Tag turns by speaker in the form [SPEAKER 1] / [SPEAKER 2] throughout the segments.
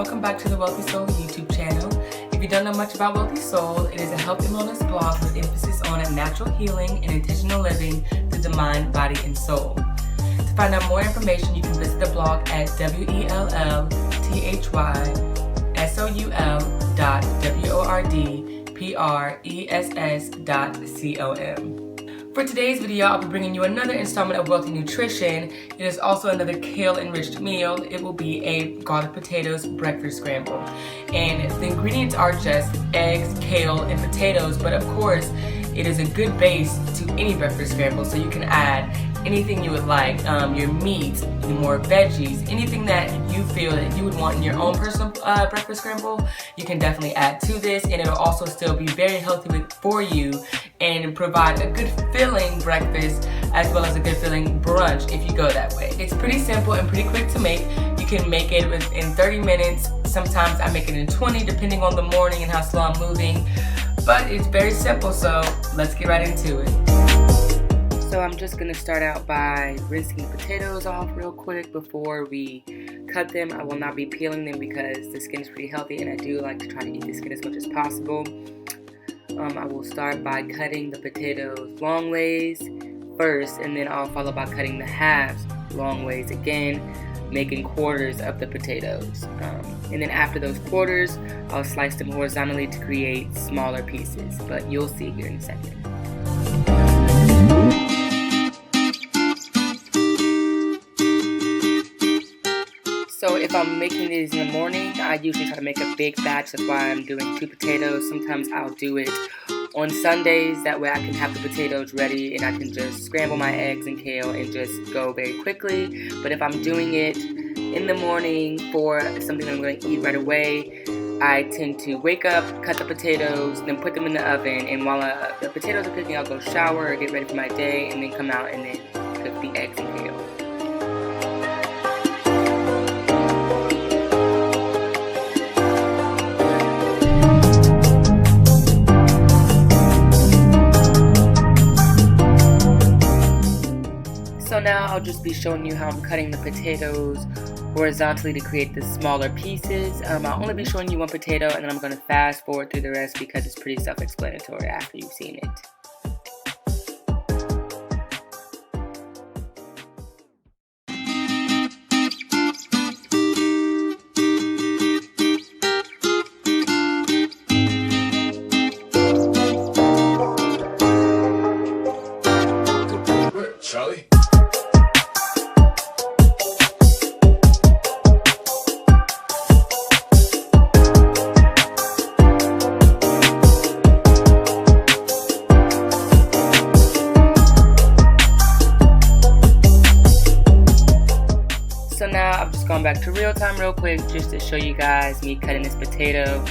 [SPEAKER 1] welcome back to the Wellthy Soul YouTube channel. If you don't know much about Wellthy Soul, it is a health and wellness blog with emphasis on natural healing and intentional living through the mind, body, and soul. To find out more information, you can visit the blog at wellthysoul.wordpress.com. For today's video, I'll be bringing you another installment of Wellthy Nutrition. It is also another kale-enriched meal. It will be a garlic potatoes breakfast scramble. And the ingredients are just eggs, kale, and potatoes, but of course, it is a good base to any breakfast scramble, so you can add anything you would like, your meat, more veggies, anything that you feel that you would want in your own personal breakfast scramble, you can definitely add to this, and it'll also still be very healthy for you and provide a good filling breakfast as well as a good filling brunch if you go that way. It's pretty simple and pretty quick to make. You can make it in 30 minutes. Sometimes I make it in 20 depending on the morning and how slow I'm moving. But it's very simple, so let's get right into it. So I'm just going to start out by rinsing the potatoes off real quick before we cut them. I will not be peeling them because the skin is pretty healthy and I do like to try to eat the skin as much as possible. I will start by cutting the potatoes long ways first, and then I'll follow by cutting the halves long ways again, making quarters of the potatoes. And then after those quarters, I'll slice them horizontally to create smaller pieces, but you'll see here in a second. So if I'm making these in the morning, I usually try to make a big batch. That's why I'm doing 2 potatoes. Sometimes I'll do it on Sundays. That way I can have the potatoes ready and I can just scramble my eggs and kale and just go very quickly. But if I'm doing it in the morning for something that I'm going to eat right away, I tend to wake up, cut the potatoes, then put them in the oven. And while the potatoes are cooking, I'll go shower or get ready for my day and then come out and then cook the eggs and kale. So now I'll just be showing you how I'm cutting the potatoes horizontally to create the smaller pieces. I'll only be showing you one potato and then I'm going to fast forward through the rest because it's pretty self-explanatory after you've seen it.
[SPEAKER 2] Charlie?
[SPEAKER 1] So now I've just gone back to real time real quick just to show you guys me cutting this potato.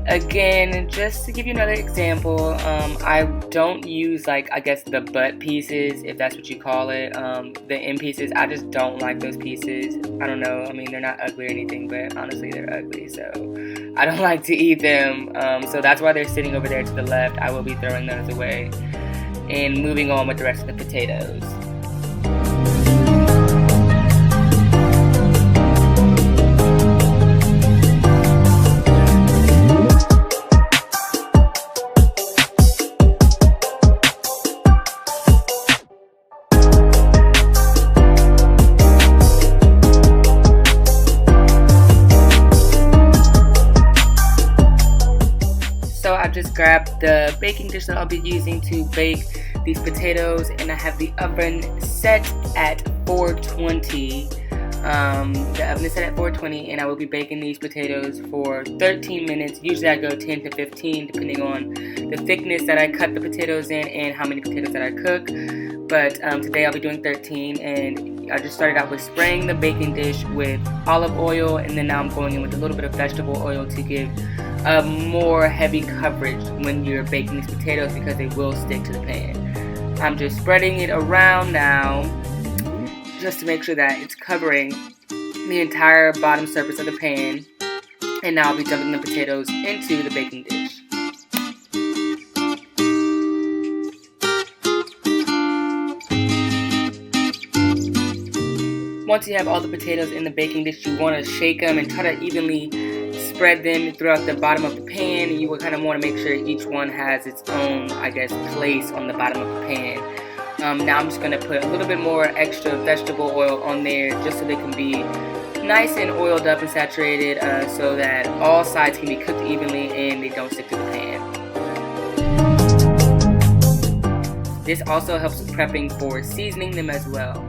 [SPEAKER 1] Again, just to give you another example, I don't use the butt pieces, if that's what you call it, the end pieces. I just don't like those pieces. I don't know, I mean they're not ugly or anything, but honestly they're ugly, so I don't like to eat them. So that's why they're sitting over there to the left. I will be throwing those away and moving on with the rest of the potatoes. So I just grabbed the baking dish that I'll be using to bake these potatoes, and I have the oven set at 420. The oven is set at 420, and I will be baking these potatoes for 13 minutes. Usually I go 10 to 15 depending on the thickness that I cut the potatoes in and how many potatoes that I cook. But today I'll be doing 13, and I just started out with spraying the baking dish with olive oil, and then now I'm going in with a little bit of vegetable oil to give a more heavy coverage when you're baking these potatoes because they will stick to the pan. I'm just spreading it around now just to make sure that it's covering the entire bottom surface of the pan, and now I'll be dumping the potatoes into the baking dish. Once you have all the potatoes in the baking dish, you want to shake them and try to evenly spread them throughout the bottom of the pan. You will kind of want to make sure each one has its own, place on the bottom of the pan. Now I'm just going to put a little bit more extra vegetable oil on there just so they can be nice and oiled up and saturated, so that all sides can be cooked evenly and they don't stick to the pan. This also helps with prepping for seasoning them as well.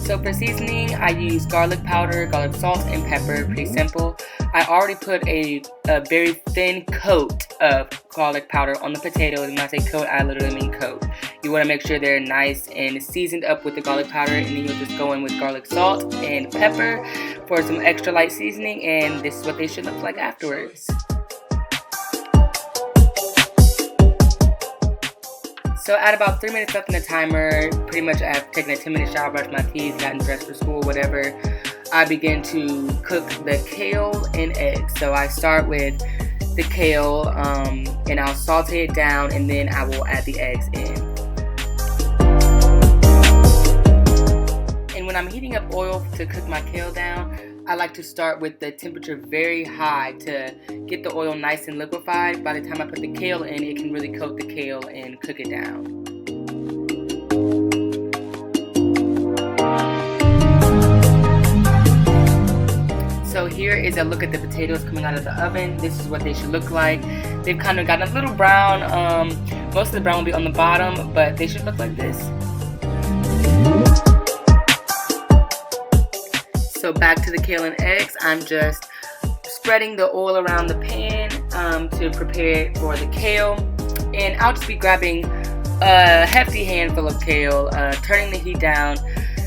[SPEAKER 1] So for seasoning, I use garlic powder, garlic salt, and pepper. Pretty simple. I already put a very thin coat of garlic powder on the potatoes. And when I say coat, I literally mean coat. You want to make sure they're nice and seasoned up with the garlic powder, and then you'll just go in with garlic salt and pepper for some extra light seasoning, and this is what they should look like afterwards. So at about 3 minutes left in the timer, pretty much I've taken a 10-minute shower, brushed my teeth, gotten dressed for school, whatever, I begin to cook the kale and eggs. So I start with the kale, and I'll saute it down, and then I will add the eggs in. And when I'm heating up oil to cook my kale down, I like to start with the temperature very high to get the oil nice and liquefied. By the time I put the kale in, it can really coat the kale and cook it down. So here is a look at the potatoes coming out of the oven. This is what they should look like. They've kind of gotten a little brown. Most of the brown will be on the bottom, but they should look like this. So back to the kale and eggs, I'm just spreading the oil around the pan to prepare it for the kale. And I'll just be grabbing a hefty handful of kale, turning the heat down,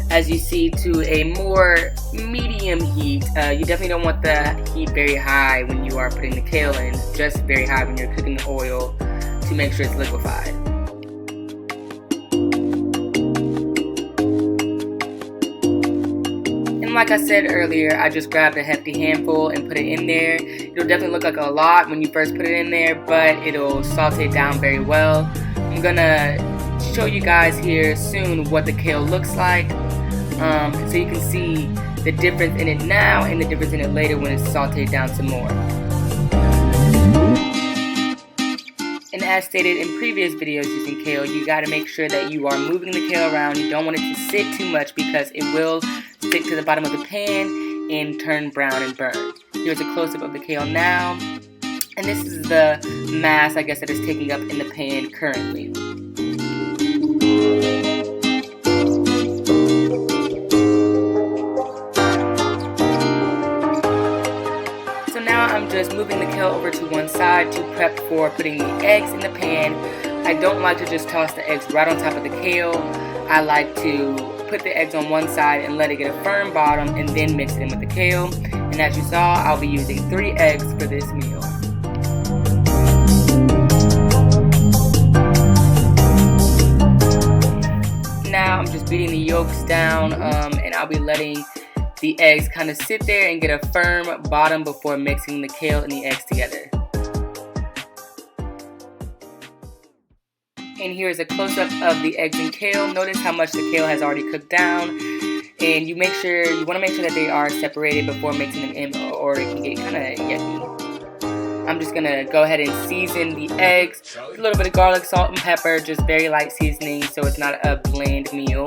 [SPEAKER 1] as you see, to a more medium heat. You definitely don't want the heat very high when you are putting the kale in, just very high when you're cooking the oil to make sure it's liquefied. Like I said earlier, I just grabbed a hefty handful and put it in there. It'll definitely look like a lot when you first put it in there, but it'll saute down very well. I'm gonna show you guys here soon what the kale looks like, so you can see the difference in it now and the difference in it later when it's sauteed down some more. And as stated in previous videos using kale, you gotta make sure that you are moving the kale around. You don't want it to sit too much because it will stick to the bottom of the pan and turn brown and burn. Here's a close-up of the kale now. And this is the mass, that is taking up in the pan currently. So now I'm just moving the kale over to one side to prep for putting the eggs in the pan. I don't like to just toss the eggs right on top of the kale. I like to put the eggs on one side and let it get a firm bottom and then mix it in with the kale. And as you saw, I'll be using 3 eggs for this meal. Now I'm just beating the yolks down, and I'll be letting the eggs kind of sit there and get a firm bottom before mixing the kale and the eggs together. And here's a close-up of the eggs and kale. Notice how much the kale has already cooked down. And you want to make sure that they are separated before mixing them in, or it can get kind of yucky. I'm just going to go ahead and season the eggs with a little bit of garlic, salt, and pepper. Just very light seasoning so it's not a bland meal.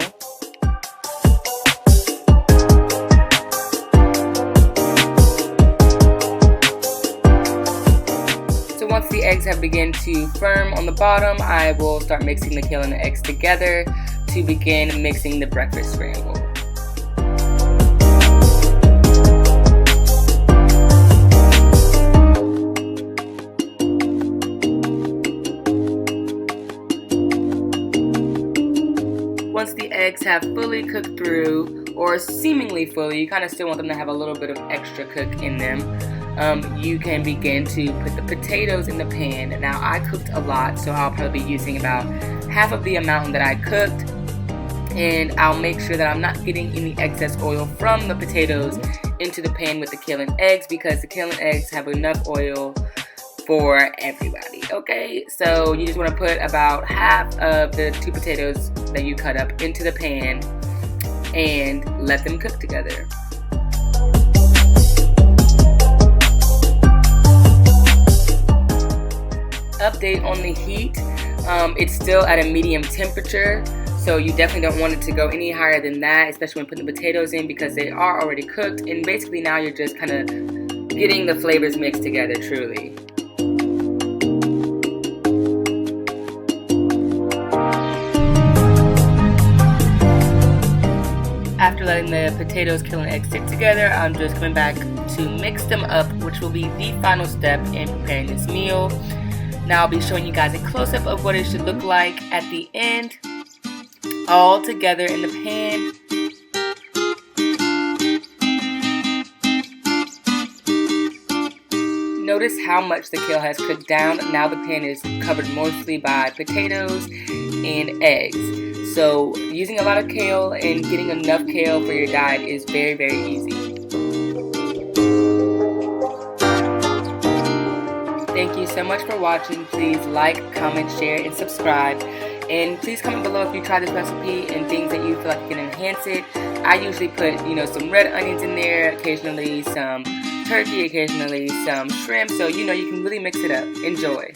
[SPEAKER 1] Once the eggs have begun to firm on the bottom, I will start mixing the kale and the eggs together to begin mixing the breakfast scramble. Once the eggs have fully cooked through, or seemingly fully, you kind of still want them to have a little bit of extra cook in them. You can begin to put the potatoes in the pan. Now I cooked a lot, so I'll probably be using about half of the amount that I cooked, and I'll make sure that I'm not getting any excess oil from the potatoes into the pan with the kale and eggs, because the kale and eggs have enough oil for everybody. Okay, so you just want to put about half of the 2 potatoes that you cut up into the pan and let them cook together. Update on the heat. It's still at a medium temperature, so you definitely don't want it to go any higher than that, especially when putting the potatoes in, because they are already cooked, and basically now you're just kind of getting the flavors mixed together truly. After letting the potatoes, kale, and eggs stick together, I'm just coming back to mix them up, which will be the final step in preparing this meal. Now I'll be showing you guys a close-up of what it should look like at the end, all together in the pan. Notice how much the kale has cooked down. Now the pan is covered mostly by potatoes and eggs. So using a lot of kale and getting enough kale for your diet is very, very easy. Thank you so much for watching. Please like, comment, share, and subscribe. And please comment below if you try this recipe and things that you feel like can enhance it. I usually put, some red onions in there, occasionally some turkey, occasionally some shrimp. So, you can really mix it up. Enjoy.